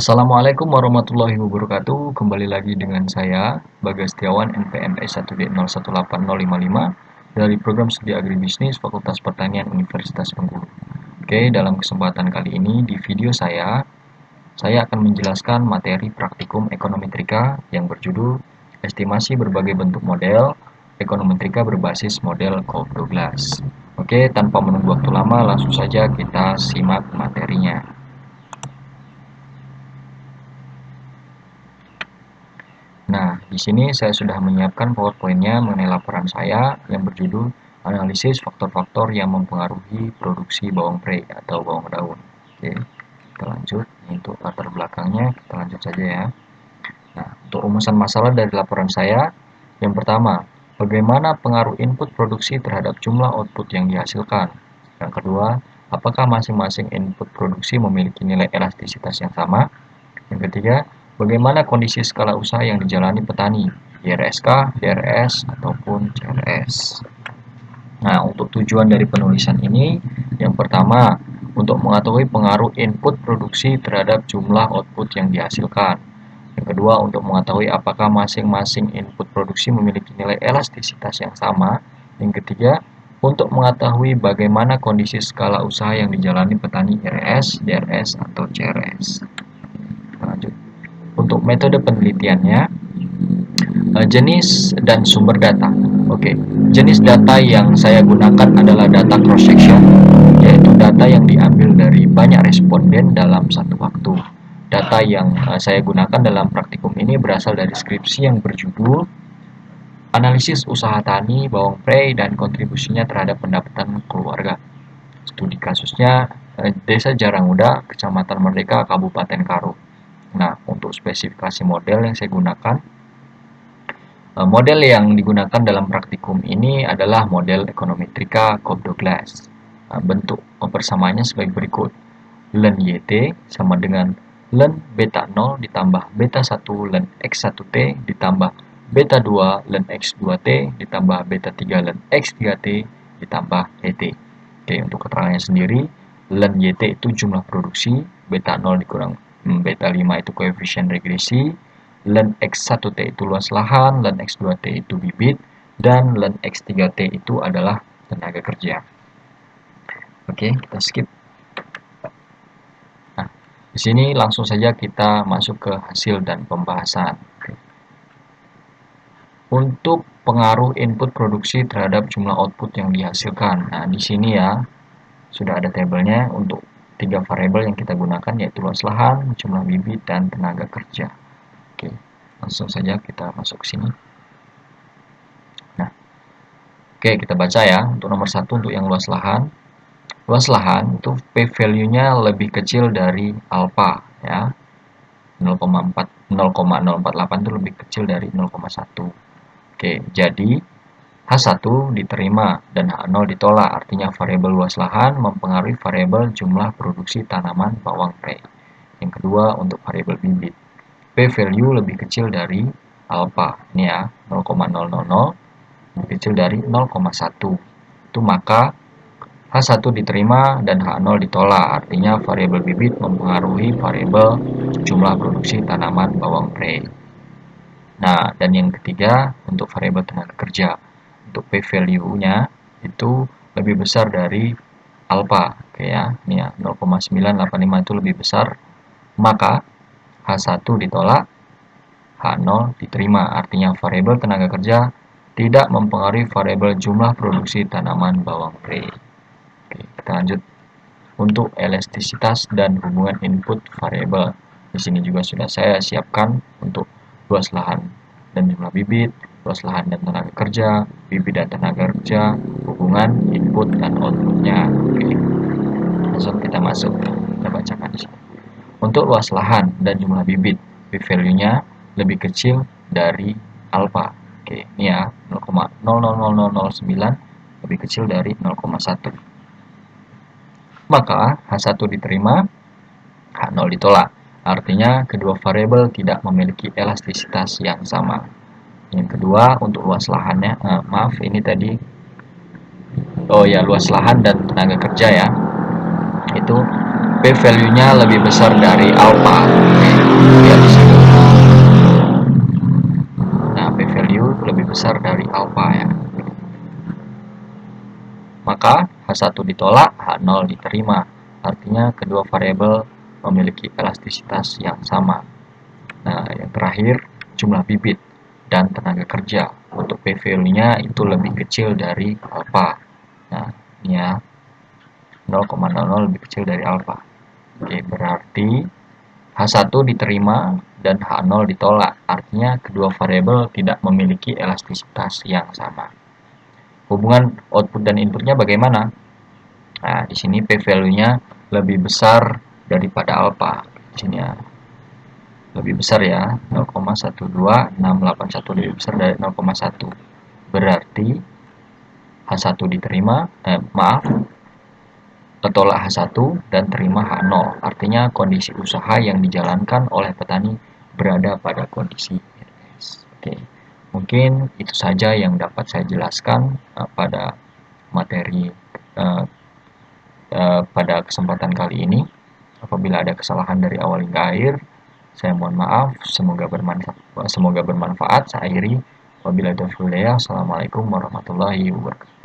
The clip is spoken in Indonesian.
Assalamualaikum warahmatullahi wabarakatuh. Kembali lagi dengan saya, Bagas Setiawan, NPM S1D018055 dari Program Studi Agribisnis Fakultas Pertanian Universitas Bengkulu. Oke, dalam kesempatan kali ini di video saya akan menjelaskan materi praktikum ekonometrika yang berjudul Estimasi Berbagai Bentuk Model Ekonometrika Berbasis Model Cobb-Douglas. Oke, tanpa menunggu waktu lama, langsung saja kita simak materinya. Nah, di sini saya sudah menyiapkan PowerPoint-nya mengenai laporan saya yang berjudul Analisis Faktor-Faktor yang Mempengaruhi Produksi Bawang Prei atau Bawang Daun. Oke, kita lanjut. Ini untuk latar belakangnya, kita lanjut saja ya. Nah, untuk rumusan masalah dari laporan saya, yang pertama, bagaimana pengaruh input produksi terhadap jumlah output yang dihasilkan? Yang kedua, apakah masing-masing input produksi memiliki nilai elastisitas yang sama? Yang ketiga, bagaimana kondisi skala usaha yang dijalani petani, IRSK, DRS, ataupun CRS. Nah, untuk tujuan dari penulisan ini, yang pertama, untuk mengetahui pengaruh input produksi terhadap jumlah output yang dihasilkan. Yang kedua, untuk mengetahui apakah masing-masing input produksi memiliki nilai elastisitas yang sama. Yang ketiga, untuk mengetahui bagaimana kondisi skala usaha yang dijalani petani IRS, DRS, atau CRS. Lanjut. Untuk metode penelitiannya, jenis dan sumber data. Oke, jenis data yang saya gunakan adalah data cross section, yaitu data yang diambil dari banyak responden dalam satu waktu. Data yang saya gunakan dalam praktikum ini berasal dari skripsi yang berjudul Analisis Usaha Tani Bawang Prei dan Kontribusinya Terhadap Pendapatan Keluarga. Studi kasusnya Desa Jarangmuda, Kecamatan Merdeka, Kabupaten Karo. Nah, untuk spesifikasi model yang saya gunakan, model yang digunakan dalam praktikum ini adalah model ekonometrika Cobb-Douglas. Bentuk persamaannya sebagai berikut. Len YT sama dengan len beta 0 ditambah beta 1 len X1T ditambah beta 2 len X2T ditambah beta 3 len X3T ditambah ET. Oke, untuk keterangannya sendiri, len YT itu jumlah produksi, beta 0 dikurang beta 5 itu koefisien regresi, len X1T itu luas lahan, len X2T itu bibit, dan len X3T itu adalah tenaga kerja. Oke, kita skip. Nah, di sini langsung saja kita masuk ke hasil dan pembahasan. Untuk pengaruh input produksi terhadap jumlah output yang dihasilkan. Nah, di sini ya, sudah ada tabelnya untuk 3 variabel yang kita gunakan, yaitu luas lahan, jumlah bibit, dan tenaga kerja. Oke, langsung saja kita masuk ke sini. Nah, oke, kita baca ya. Untuk nomor 1, untuk yang luas lahan. Luas lahan itu p-value-nya lebih kecil dari alpha ya. 0,048 itu lebih kecil dari 0,1. Oke, jadi H1 diterima dan H0 ditolak, artinya variabel luas lahan mempengaruhi variabel jumlah produksi tanaman bawang prei. Yang kedua, untuk variabel bibit, p-value lebih kecil dari alpha, ini ya, 0,000 lebih kecil dari 0,1. Itu maka H1 diterima dan H0 ditolak, artinya variabel bibit mempengaruhi variabel jumlah produksi tanaman bawang prei. Nah, dan yang ketiga, untuk variabel tenaga kerja. Untuk p-value-nya itu lebih besar dari alpha, oke ya. Ini ya, 0,985 itu lebih besar. Maka H1 ditolak, H0 diterima. Artinya variabel tenaga kerja tidak mempengaruhi variabel jumlah produksi tanaman bawang prei. Oke, kita lanjut. Untuk elastisitas dan hubungan input variabel. Di sini juga sudah saya siapkan untuk luas lahan dan jumlah bibit, luas lahan dan tenaga kerja, bibit dan tenaga kerja, hubungan input dan outputnya. Oke, langsung kita masuk, kita bacakan di sini. Untuk luas lahan dan jumlah bibit, p-value-nya lebih kecil dari alpha. Oke, ini ya, 0,000009 lebih kecil dari 0,1. Maka H1 diterima, H0 ditolak. Artinya kedua variabel tidak memiliki elastisitas yang sama. Yang kedua, untuk luas lahannya, maaf ini tadi, oh ya, luas lahan dan tenaga kerja ya, itu P value-nya lebih besar dari alpha. Oke, lihat di sini. Nah, P value lebih besar dari alpha ya. Maka H1 ditolak, H0 diterima. Artinya kedua variabel memiliki elastisitas yang sama. Nah, yang terakhir jumlah bibit dan tenaga kerja. Untuk P value-nya itu lebih kecil dari alpha. Nah, ini ya 0,00 lebih kecil dari alpha. Oke, berarti H1 diterima dan H0 ditolak. Artinya kedua variabel tidak memiliki elastisitas yang sama. Hubungan output dan inputnya bagaimana? Nah, di sini P value-nya lebih besar daripada alpha. Di sini ya. Lebih besar ya, 0,12681 lebih besar dari 0,1. Berarti H1 diterima, tolak H1 dan terima H0. Artinya kondisi usaha yang dijalankan oleh petani berada pada kondisi RS. Oke. Mungkin itu saja yang dapat saya jelaskan pada materi pada kesempatan kali ini. Apabila ada kesalahan dari awal hingga akhir, saya mohon maaf. Semoga bermanfaat. Saya akhiri. Wabillahi taufiq. Assalamualaikum warahmatullahi wabarakatuh.